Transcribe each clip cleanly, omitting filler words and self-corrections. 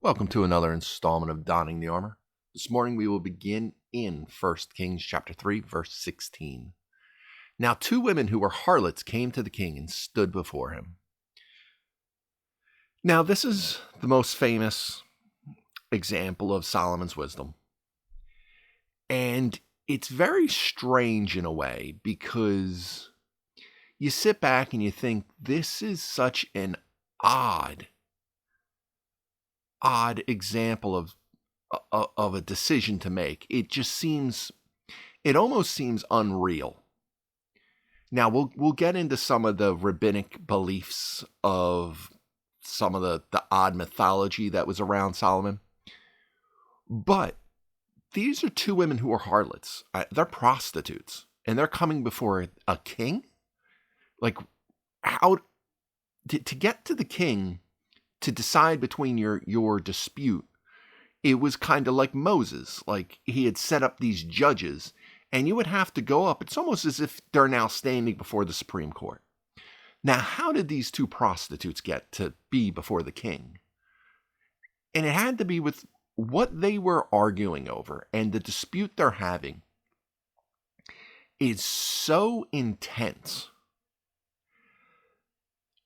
Welcome to another installment of Donning the Armor. This morning we will begin in 1 Kings chapter 3, verse 16. Now 2 women who were harlots came to the king and stood before him. Now this is the most famous example of Solomon's wisdom. And it's very strange in a way because you sit back and you think this is such an odd example of a decision to make. It almost seems unreal. Now we'll get into some of the rabbinic beliefs of some of the odd mythology that was around Solomon. But these are 2 women who are harlots. They're prostitutes, and they're coming before a king? Like, how to get to the king to decide between your dispute, it was kind of like Moses. Like, he had set up these judges, and you would have to go up. It's almost as if they're now standing before the Supreme Court. Now, how did these 2 prostitutes get to be before the king? And it had to be with what they were arguing over, and the dispute they're having is so intense.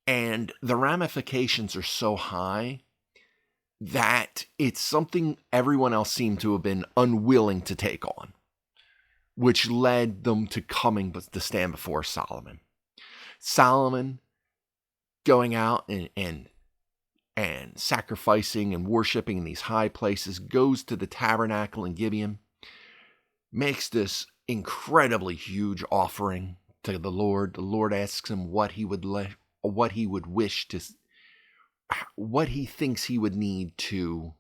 And the ramifications are so high that it's something everyone else seemed to have been unwilling to take on, which led them to coming to stand before Solomon. Solomon going out and sacrificing and worshiping in these high places, goes to the tabernacle in Gibeon, makes this incredibly huge offering to the Lord. The Lord asks him what he thinks he would need to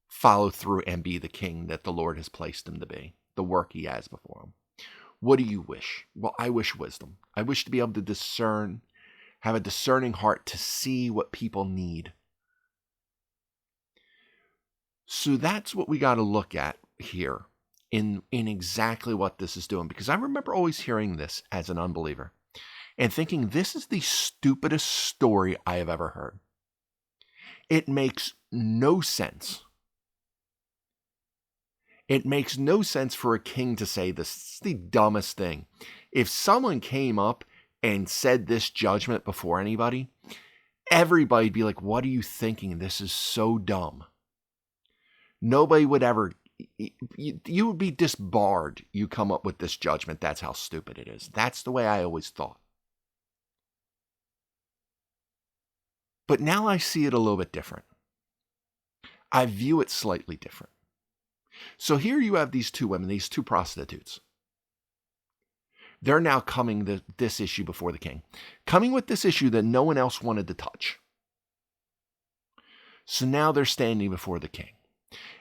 follow through and be the king that the Lord has placed him to be, the work he has before him. What do you wish? Well, I wish wisdom. I wish to be able to discern, have a discerning heart to see what people need. So that's what we got to look at here in exactly what this is doing, because I remember always hearing this as an unbeliever and thinking, this is the stupidest story I have ever heard. It makes no sense. It makes no sense for a king to say this. It's the dumbest thing. If someone came up and said this judgment before anybody, everybody'd be like, what are you thinking? This is so dumb. Nobody would ever, you would be disbarred. You come up with this judgment. That's how stupid it is. That's the way I always thought. But now I see it a little bit different. I view it slightly different. So here you have these 2 women, these 2 prostitutes. They're now coming this issue before the king. Coming with this issue that no one else wanted to touch. So now they're standing before the king.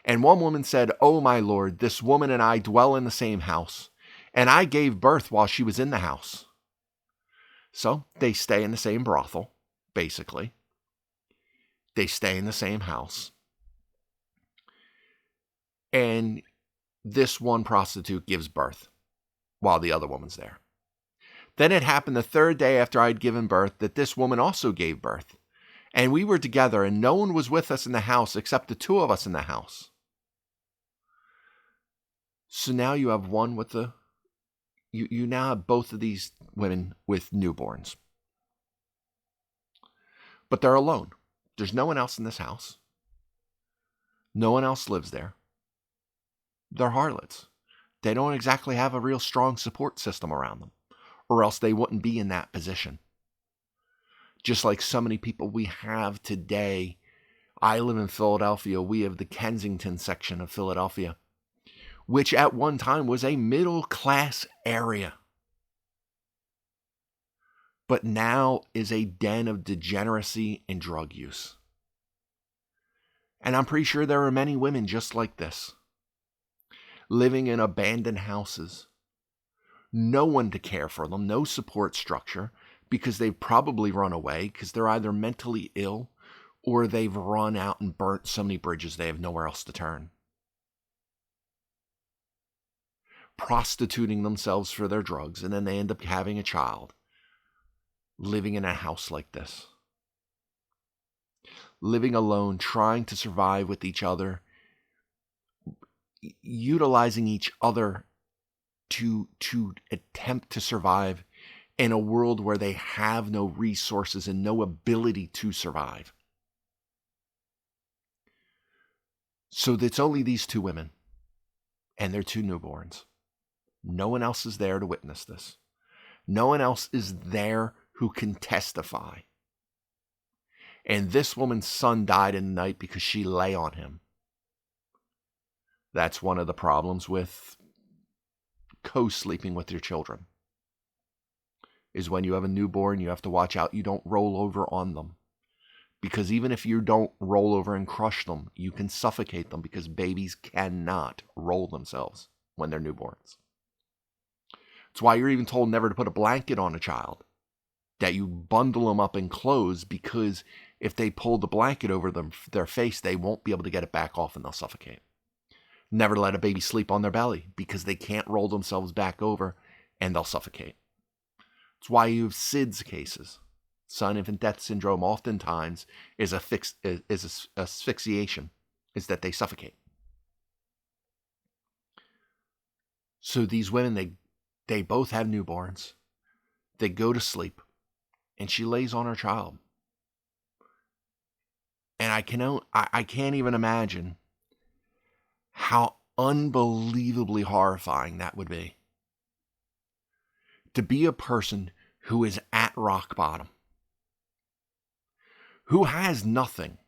And one woman said, "Oh, my lord, this woman and I dwell in the same house, and I gave birth while she was in the house." So they stay in the same brothel, basically. They stay in the same house. And this one prostitute gives birth while the other woman's there. Then it happened the 3rd day after I'd given birth that this woman also gave birth. And we were together, and no one was with us in the house except the 2 of us in the house. So now you have one with you now have both of these women with newborns. But they're alone. There's no one else in this house. No one else lives there. They're harlots. They don't exactly have a real strong support system around them, or else they wouldn't be in that position. Just like so many people we have today. I live in Philadelphia. We have the Kensington section of Philadelphia, which at one time was a middle-class area, but now is a den of degeneracy and drug use. And I'm pretty sure there are many women just like this, living in abandoned houses. No one to care for them, no support structure, because they've probably run away because they're either mentally ill or they've run out and burnt so many bridges they have nowhere else to turn. Prostituting themselves for their drugs, and then they end up having a child living in a house like this. living alone, trying to survive with each other, utilizing each other to attempt to survive in a world where they have no resources and no ability to survive. So it's only these two women and their two newborns. No one else is there to witness this. No one else is there who can testify. And this woman's son died in the night because she lay on him. That's one of the problems with co-sleeping with your children. Is when you have a newborn, you have to watch out you don't roll over on them. Because even if you don't roll over and crush them, you can suffocate them, because babies cannot roll themselves when they're newborns. It's why you're even told never to put a blanket on a child, that you bundle them up in clothes, because if they pull the blanket over their face, they won't be able to get it back off and they'll suffocate. Never let a baby sleep on their belly, because they can't roll themselves back over and they'll suffocate. It's why you have SIDS cases. Sudden infant death syndrome oftentimes is asphyxiation, is that they suffocate. So these women, they both have newborns. They go to sleep, and she lays on her child. And I can't even imagine how unbelievably horrifying that would be. To be a person who is at rock bottom, who has nothing.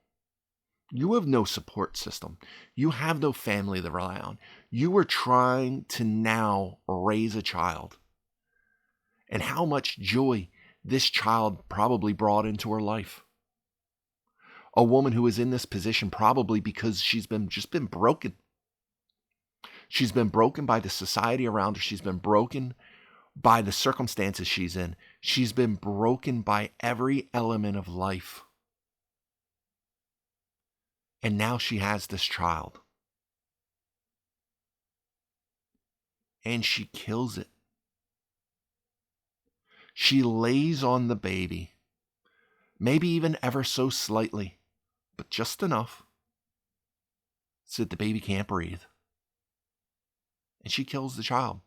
You have no support system. You have no family to rely on. You are trying to now raise a child. And how much joy this child probably brought into her life. A woman who is in this position probably because she's just been broken. She's been broken by the society around her. She's been broken by the circumstances she's in. She's been broken by every element of life. And now she has this child. And she kills it. She lays on the baby, maybe even ever so slightly, but just enough so that the baby can't breathe. And she kills the child.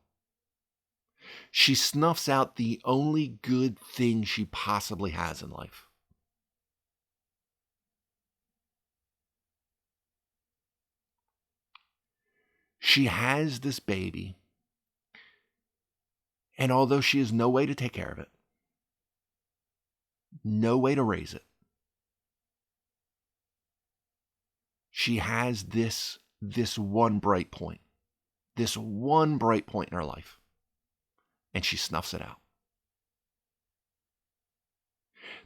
She snuffs out the only good thing she possibly has in life. She has this baby, and although she has no way to take care of it, no way to raise it, she has this one bright point in her life, and she snuffs it out.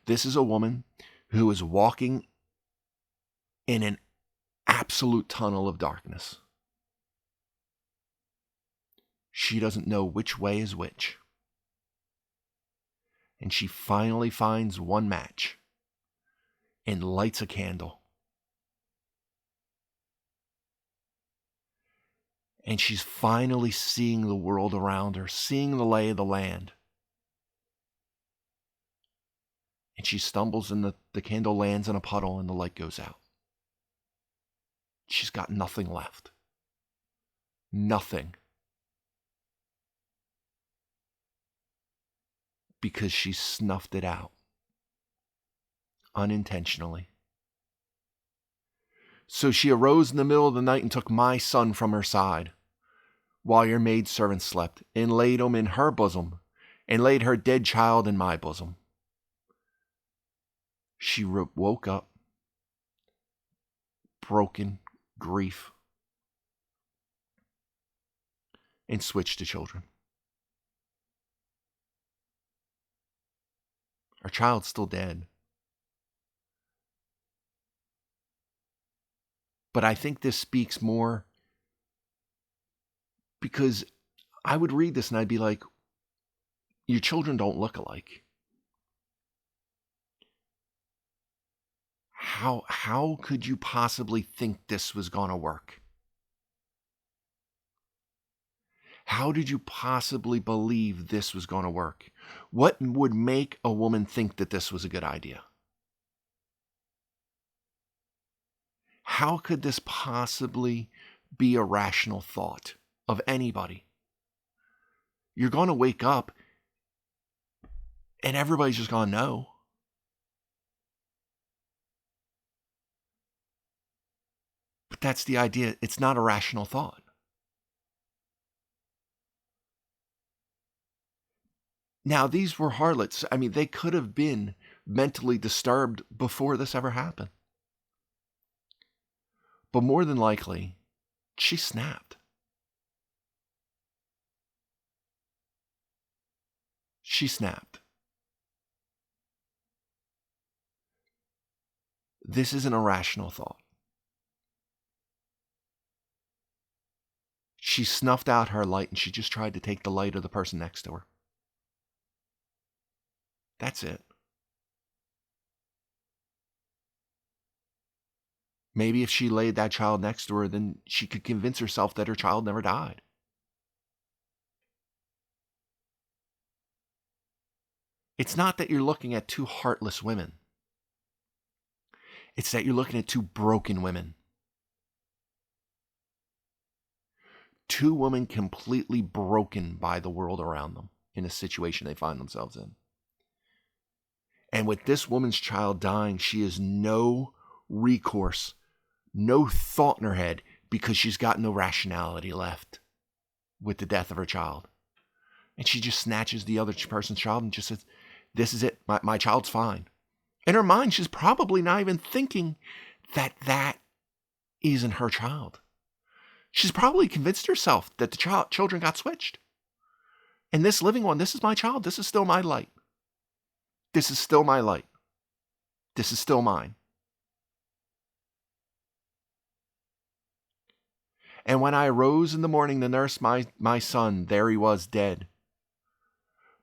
This is a woman who is walking in an absolute tunnel of darkness. She doesn't know which way is which. And she finally finds one match and lights a candle. And she's finally seeing the world around her, seeing the lay of the land. And she stumbles and the candle lands in a puddle and the light goes out. She's got nothing left. Nothing. Because she snuffed it out. Unintentionally. So she arose in the middle of the night and took my son from her side, while your maidservant slept, and laid him in her bosom, and laid her dead child in my bosom. She woke up, broken, grief, and switched to children. Our child's still dead. But I think this speaks more because I would read this and I'd be like, your children don't look alike. How could you possibly think this was going to work? How did you possibly believe this was going to work? What would make a woman think that this was a good idea? How could this possibly be a rational thought of anybody? You're going to wake up and everybody's just going to know. But that's the idea. It's not a rational thought. Now, these were harlots. I mean, they could have been mentally disturbed before this ever happened. But more than likely, she snapped. She snapped. This isn't a rational thought. She snuffed out her light and she just tried to take the light of the person next to her. That's it. Maybe if she laid that child next to her, then she could convince herself that her child never died. It's not that you're looking at two heartless women. It's that you're looking at two broken women. Two women completely broken by the world around them in a situation they find themselves in. And with this woman's child dying, she has no recourse, no thought in her head, because she's got no rationality left with the death of her child. And she just snatches the other person's child and just says, this is it, my child's fine. In her mind, she's probably not even thinking that that isn't her child. She's probably convinced herself that the children got switched. And this living one, this is my child. This is still my light. This is still my light. This is still mine. And when I arose in the morning to nurse my son, there he was dead.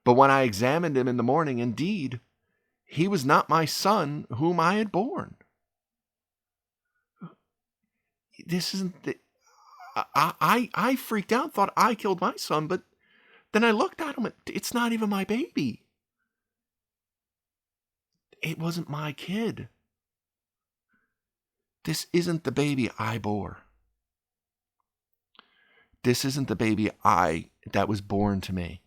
But when I examined him in the morning, indeed, he was not my son whom I had born. This isn't the... I freaked out, thought I killed my son, but then I looked at him, it's not even my baby. It wasn't my kid. This isn't the baby I bore. This isn't the baby that was born to me.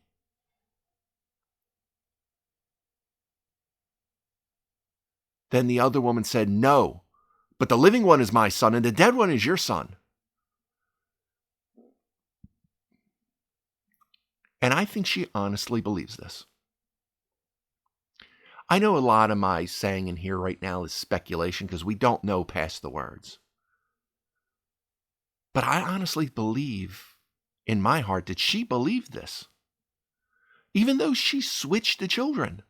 Then the other woman said, no, but the living one is my son and the dead one is your son. And I think she honestly believes this. I know a lot of my saying in here right now is speculation because we don't know past the words. But I honestly believe in my heart that she believed this. Even though she switched the children,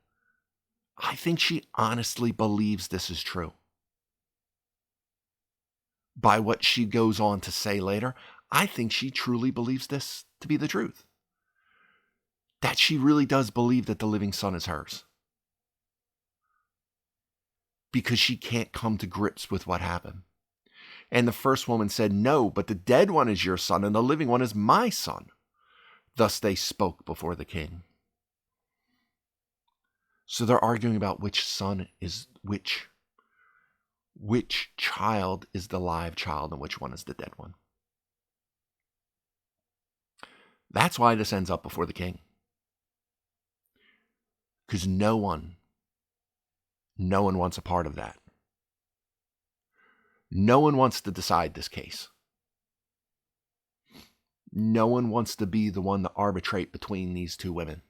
I think she honestly believes this is true. By what she goes on to say later, I think she truly believes this to be the truth. That she really does believe that the living son is hers. Because she can't come to grips with what happened. And the first woman said, no, but the dead one is your son and the living one is my son. Thus they spoke before the king. So they're arguing about which son is which. Which child is the live child and which one is the dead one. That's why this ends up before the king. Because no one wants a part of that. No one wants to decide this case. No one wants to be the one to arbitrate between these two women.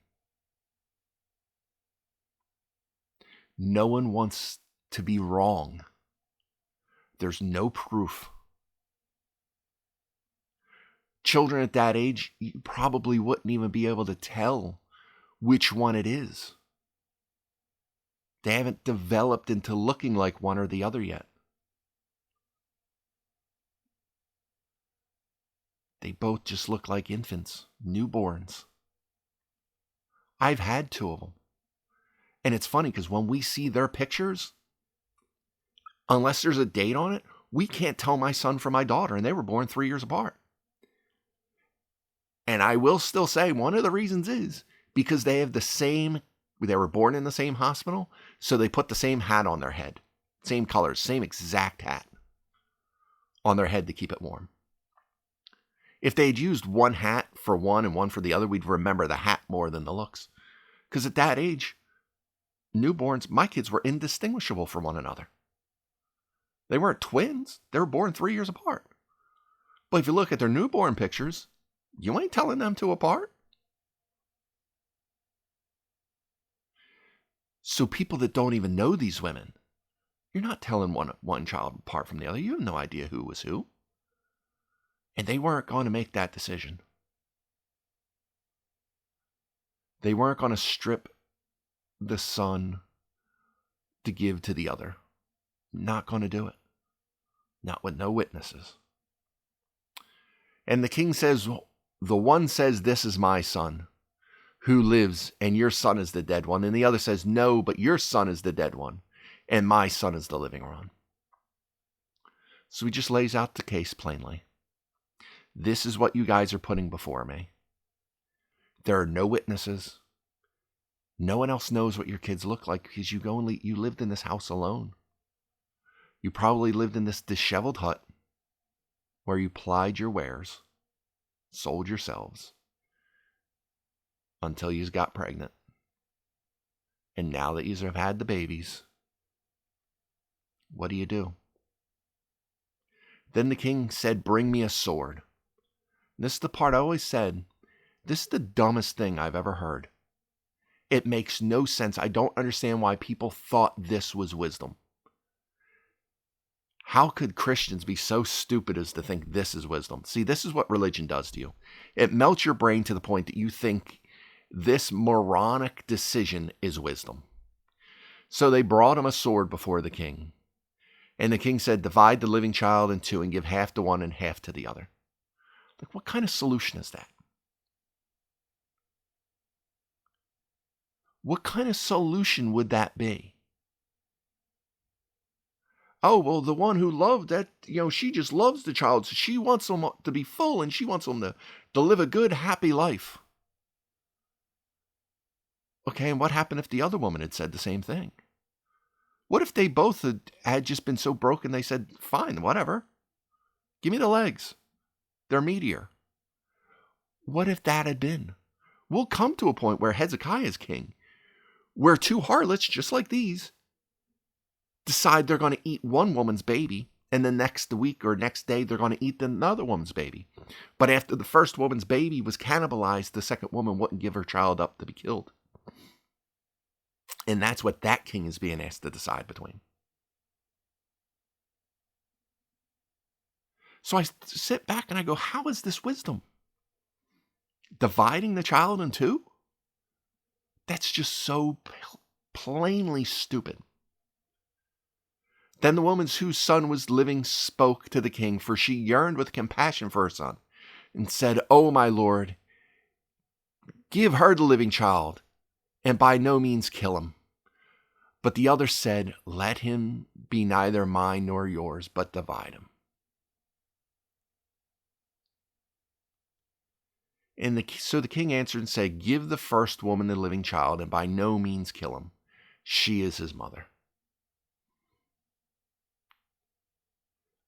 No one wants to be wrong. There's no proof. Children at that age, you probably wouldn't even be able to tell which one it is. They haven't developed into looking like one or the other yet. They both just look like infants, newborns. I've had two of them. And it's funny because when we see their pictures, unless there's a date on it, we can't tell my son from my daughter, and they were born 3 years apart. And I will still say one of the reasons is because they were born in the same hospital, so they put the same hat on their head. Same colors, same exact hat. on their head to keep it warm. If they had used one hat for one and one for the other, we'd remember the hat more than the looks. Because at that age, newborns, my kids were indistinguishable from one another. They weren't twins. They were born 3 years apart. But if you look at their newborn pictures, you ain't telling them two apart. So people that don't even know these women, you're not telling one child apart from the other. You have no idea who was who. And they weren't going to make that decision. They weren't going to strip the son to give to the other. Not going to do it. Not with no witnesses. And the king says, the one says, this is my son who lives, and your son is the dead one. And the other says, no, but your son is the dead one, and my son is the living one. So he just lays out the case plainly. This is what you guys are putting before me. There are no witnesses. No one else knows what your kids look like because you lived in this house alone. You probably lived in this disheveled hut where you plied your wares, sold yourselves, until you got pregnant. And now that you have had the babies, what do? Then the king said, bring me a sword. This is the part I always said, this is the dumbest thing I've ever heard. It makes no sense. I don't understand why people thought this was wisdom. How could Christians be so stupid as to think this is wisdom? See, this is what religion does to you. It melts your brain to the point that you think this moronic decision is wisdom. So they brought him a sword before the king. And the king said, divide the living child in two and give half to one and half to the other. Like, what kind of solution is that? What kind of solution would that be? Oh, well, the one who loved that, she just loves the child. So she wants them to be full and she wants them to live a good, happy life. Okay, and what happened if the other woman had said the same thing? What if they both had just been so broken they said, fine, whatever. Give me the legs. They're meatier. What if that had been? We'll come to a point where Hezekiah is king, where two harlots, just like these, decide they're going to eat one woman's baby, and the next week or next day they're going to eat another woman's baby. But after the first woman's baby was cannibalized, the second woman wouldn't give her child up to be killed. And that's what that king is being asked to decide between. So I sit back and I go, how is this wisdom? Dividing the child in two? That's just so plainly stupid. Then the woman whose son was living spoke to the king, for she yearned with compassion for her son, and said, "O my lord, give her the living child, and by no means kill him." But the other said, "Let him be neither mine nor yours, but divide him." So the king answered and said, "Give the first woman the living child, and by no means kill him. She is his mother."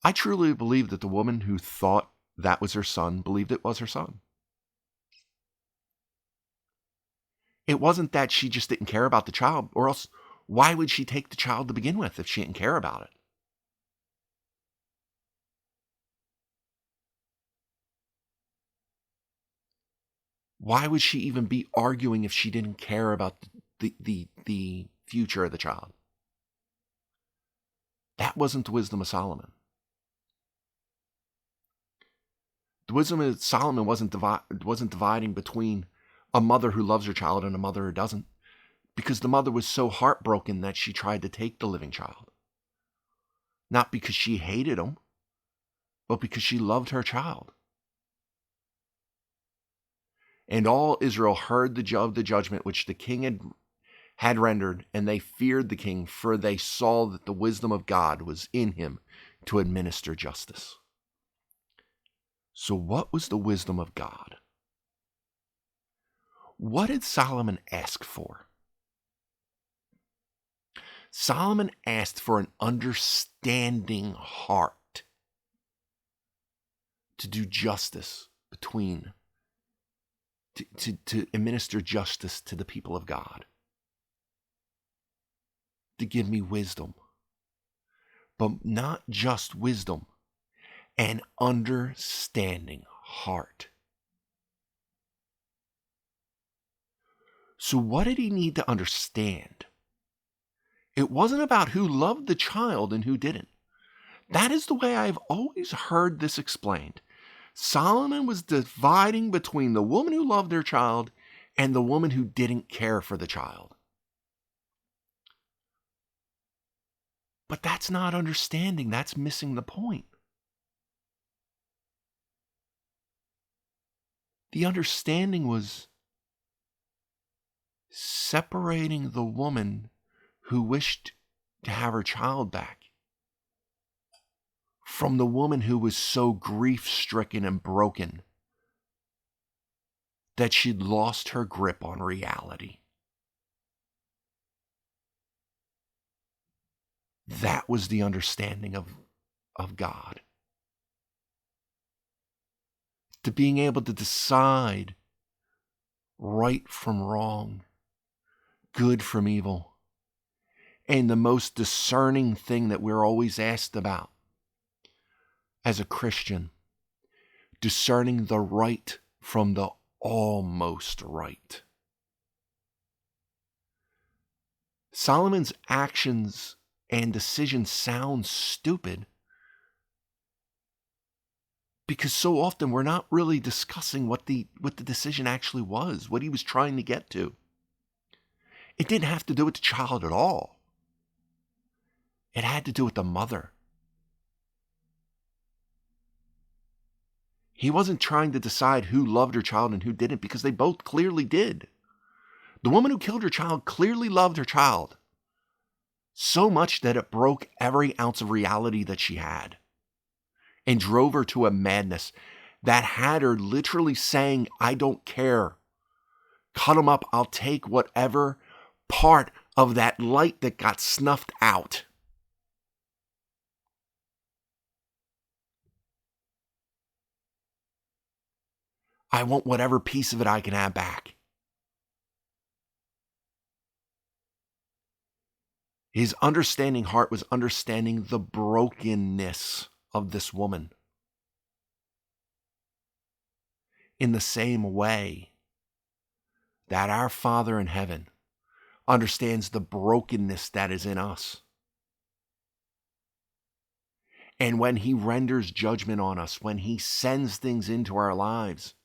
I truly believe that the woman who thought that was her son believed it was her son. It wasn't that she just didn't care about the child, or else why would she take the child to begin with if she didn't care about it? Why would she even be arguing if she didn't care about the future of the child? That wasn't the wisdom of Solomon. The wisdom of Solomon wasn't dividing between a mother who loves her child and a mother who doesn't, because the mother was so heartbroken that she tried to take the living child. Not because she hated him, but because she loved her child. And all Israel heard the judgment which the king had rendered, and they feared the king, for they saw that the wisdom of God was in him to administer justice. So what was the wisdom of God? What did Solomon ask for? Solomon asked for an understanding heart. to do justice between, to administer justice to the people of God, to give me wisdom, but not just wisdom, an understanding heart. So what did he need to understand? It wasn't about who loved the child and who didn't. That is the way I've always heard this explained. Solomon was dividing between the woman who loved her child and the woman who didn't care for the child. But that's not understanding. That's missing the point. The understanding was separating the woman who wished to have her child back from the woman who was so grief-stricken and broken that she'd lost her grip on reality. That was the understanding of God. To being able to decide right from wrong, good from evil, and the most discerning thing that we're always asked about as a Christian, discerning the right from the almost right. Solomon's actions and decisions sound stupid because so often we're not really discussing what the decision actually was, what he was trying to get to. It didn't have to do with the child at all. It had to do with the mother. He wasn't trying to decide who loved her child and who didn't, because they both clearly did. The woman who killed her child clearly loved her child, so much that it broke every ounce of reality that she had and drove her to a madness that had her literally saying, I don't care. Cut them up. I'll take whatever part of that light that got snuffed out. I want whatever piece of it I can have back. His understanding heart was understanding the brokenness of this woman. In the same way that our Father in heaven understands the brokenness that is in us. And when he renders judgment on us, when he sends things into our lives,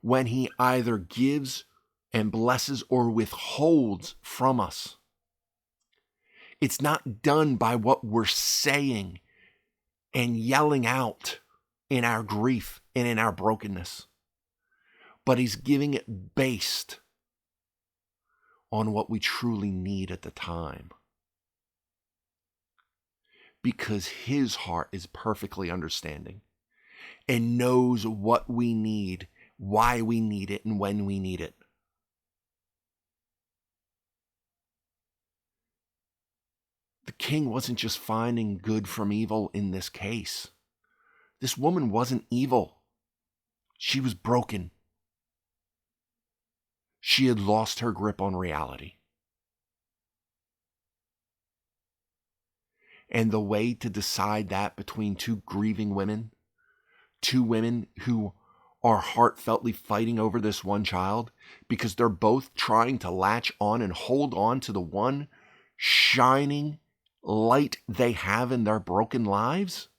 when he either gives and blesses or withholds from us, it's not done by what we're saying and yelling out in our grief and in our brokenness, but he's giving it based on what we truly need at the time. Because his heart is perfectly understanding and knows what we need, why we need it, and when we need it. The king wasn't just finding good from evil in this case. This woman wasn't evil. She was broken. She had lost her grip on reality. And the way to decide that between two grieving women, two women who are heartfeltly fighting over this one child because they're both trying to latch on and hold on to the one shining light they have in their broken lives?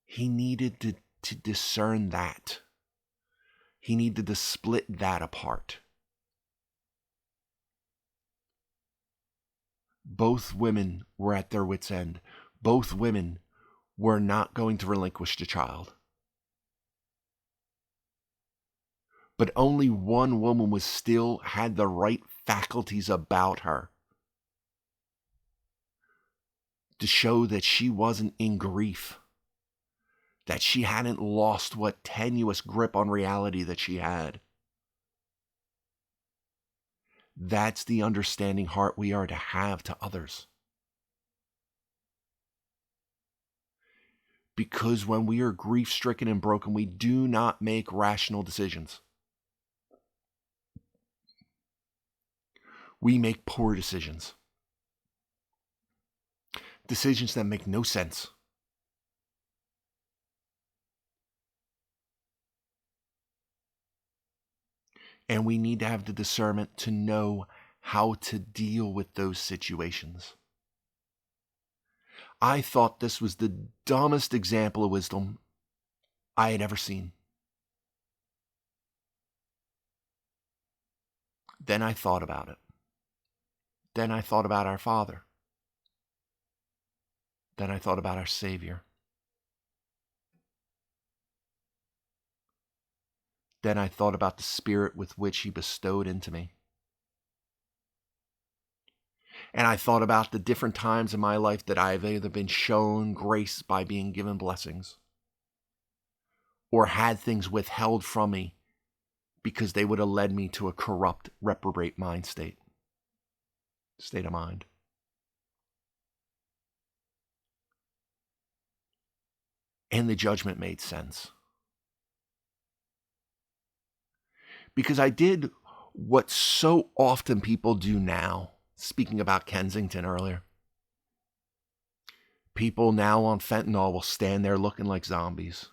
He needed to discern that. He needed to split that apart. Both women were at their wits' end. Both women were not going to relinquish the child. But only one woman had the right faculties about her to show that she wasn't in grief, that she hadn't lost what tenuous grip on reality that she had. That's the understanding heart we are to have to others. Because when we are grief-stricken and broken, we do not make rational decisions. We make poor decisions. Decisions that make no sense. And we need to have the discernment to know how to deal with those situations. I thought this was the dumbest example of wisdom I had ever seen. Then I thought about it. Then I thought about our Father. Then I thought about our Savior. Then I thought about the Spirit with which He bestowed into me. And I thought about the different times in my life that I've either been shown grace by being given blessings or had things withheld from me because they would have led me to a corrupt, reprobate state of mind. And the judgment made sense. Because I did what so often people do now, speaking about Kensington earlier. People now on fentanyl will stand there looking like zombies.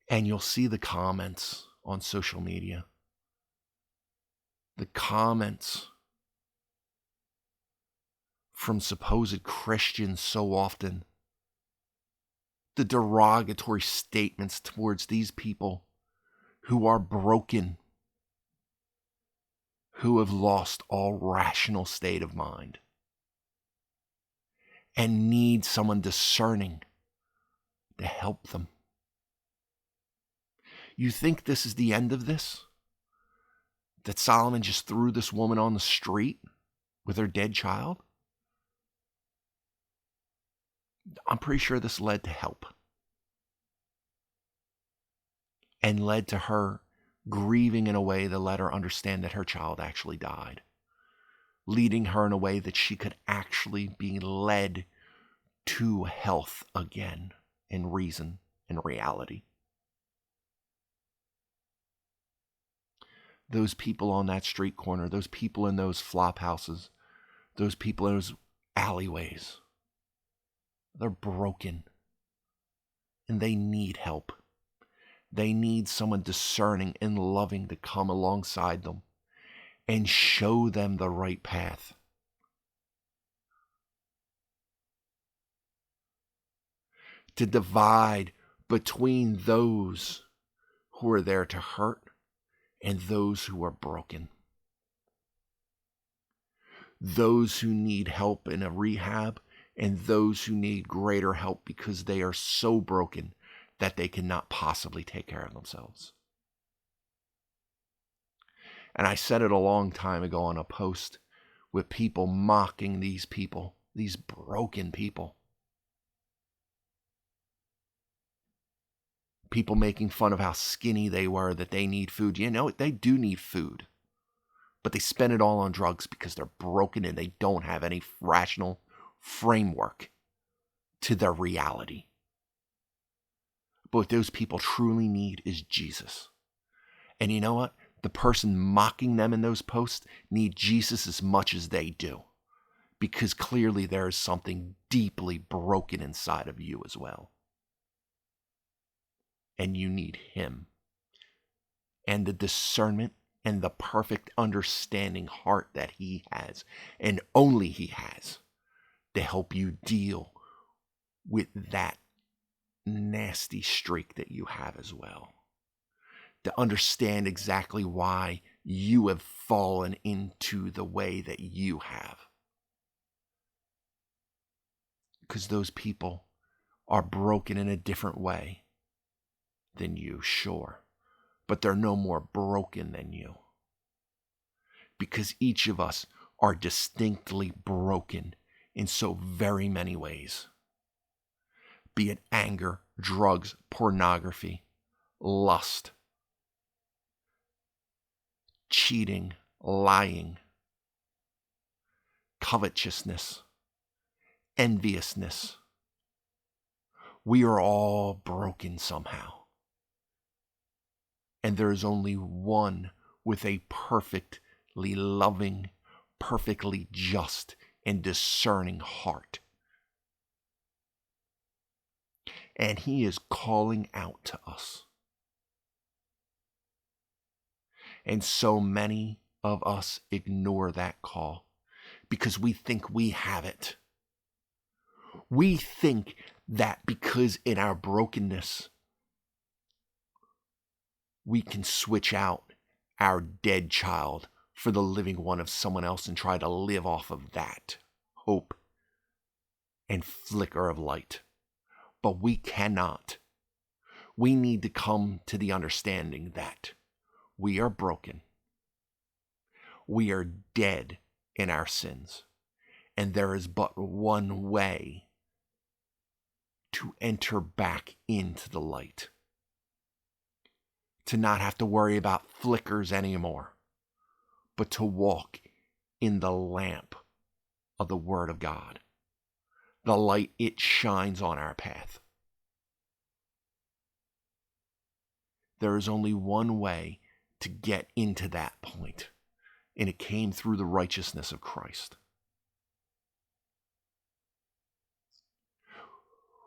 And you'll see the comments on social media. The comments from supposed Christians so often. The derogatory statements towards these people who are broken, who have lost all rational state of mind and need someone discerning to help them. You think this is the end of this? That Solomon just threw this woman on the street with her dead child? I'm pretty sure this led to help. And led to her grieving in a way that let her understand that her child actually died. Leading her in a way that she could actually be led to health again, and reason and reality. Those people on that street corner, those people in those flop houses, those people in those alleyways, they're broken and they need help. They need someone discerning and loving to come alongside them and show them the right path. To divide between those who are there to hurt and those who are broken. Those who need help in a rehab and those who need greater help because they are so broken that they cannot possibly take care of themselves. And I said it a long time ago on a post with people mocking these people, these broken people. People making fun of how skinny they were, that they need food. You know, they do need food. But they spend it all on drugs because they're broken and they don't have any rational framework to their reality. But what those people truly need is Jesus. And you know what? The person mocking them in those posts need Jesus as much as they do. Because clearly there is something deeply broken inside of you as well. And you need Him. And the discernment and the perfect understanding heart that He has, and only He has, to help you deal with that nasty streak that you have as well. To understand exactly why you have fallen into the way that you have. Because those people are broken in a different way than you, sure. But they're no more broken than you. Because each of us are distinctly broken in so very many ways. Be it anger, drugs, pornography, lust, cheating, lying, covetousness, enviousness, We are all broken somehow. And there is only one with a perfectly loving, perfectly just, and discerning heart. And he is calling out to us. And so many of us ignore that call because we think we have it. We think that because in our brokenness, we can switch out our dead child for the living one of someone else and try to live off of that hope and flicker of light. But we cannot. We need to come to the understanding that we are broken. We are dead in our sins. And there is but one way to enter back into the light. To not have to worry about flickers anymore, but to walk in the lamp of the Word of God. The light, it shines on our path. There is only one way to get into that point, and it came through the righteousness of Christ.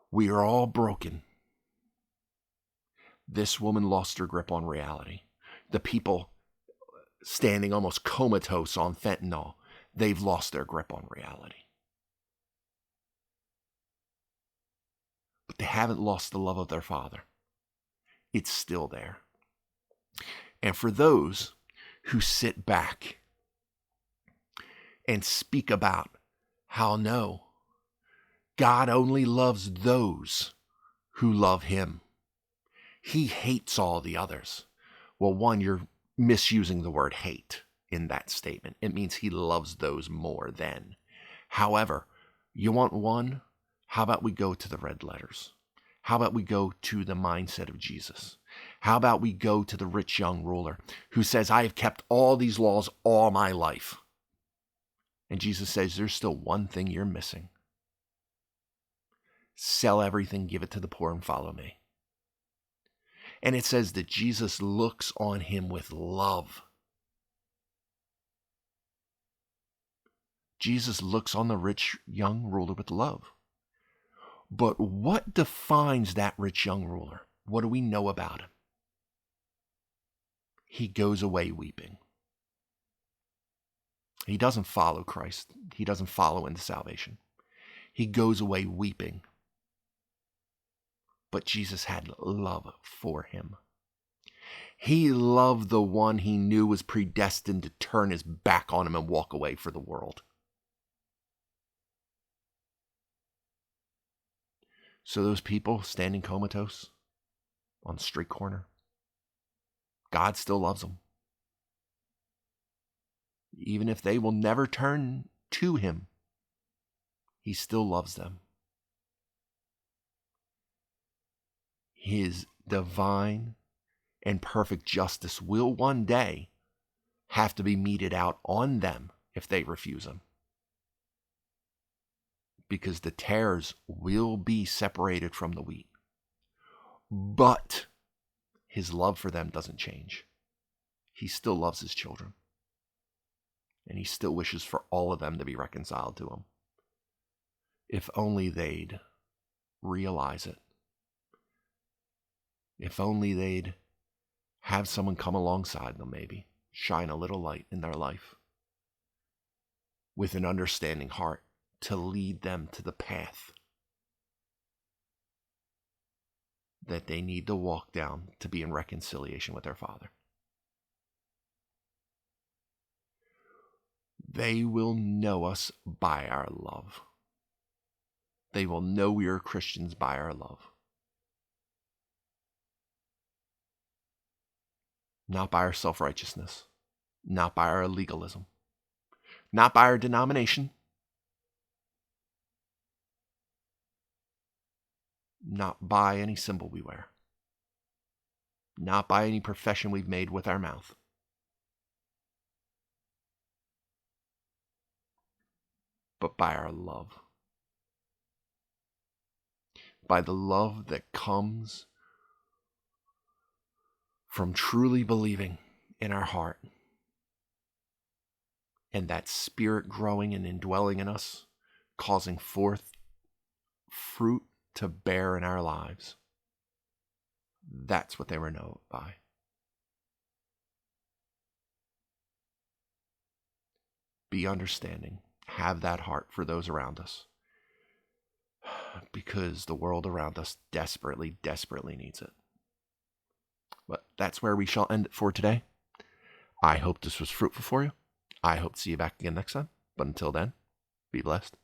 We are all broken. This woman lost her grip on reality. The people standing almost comatose on fentanyl, they've lost their grip on reality. But they haven't lost the love of their Father. It's still there. And for those who sit back and speak about how no, God only loves those who love him. He hates all the others. Well, one, you're misusing the word hate in that statement. It means he loves those more than. However, you want one? How about we go to the red letters? How about we go to the mindset of Jesus? How about we go to the rich young ruler who says, I have kept all these laws all my life. And Jesus says, there's still one thing you're missing. Sell everything, give it to the poor, and follow me. And it says that Jesus looks on him with love. Jesus looks on the rich young ruler with love. But what defines that rich young ruler? What do we know about him? He goes away weeping. He doesn't follow Christ. He doesn't follow into salvation. He goes away weeping. But Jesus had love for him. He loved the one he knew was predestined to turn his back on him and walk away for the world. So those people standing comatose on the street corner, God still loves them. Even if they will never turn to him, he still loves them. His divine and perfect justice will one day have to be meted out on them if they refuse him. Because the tares will be separated from the wheat. But his love for them doesn't change. He still loves his children. And he still wishes for all of them to be reconciled to him. If only they'd realize it. If only they'd have someone come alongside them, maybe shine a little light in their life with an understanding heart to lead them to the path that they need to walk down to be in reconciliation with their Father. They will know us by our love. They will know we are Christians by our love. Not by our self-righteousness, not by our legalism, not by our denomination, not by any symbol we wear, not by any profession we've made with our mouth, but by our love. by the love that comes from truly believing in our heart, and that Spirit growing and indwelling in us, causing forth fruit to bear in our lives. That's what they were known by. Be understanding. Have that heart for those around us, because the world around us desperately, desperately needs it. But that's where we shall end it for today. I hope this was fruitful for you. I hope to see you back again next time. But until then, be blessed.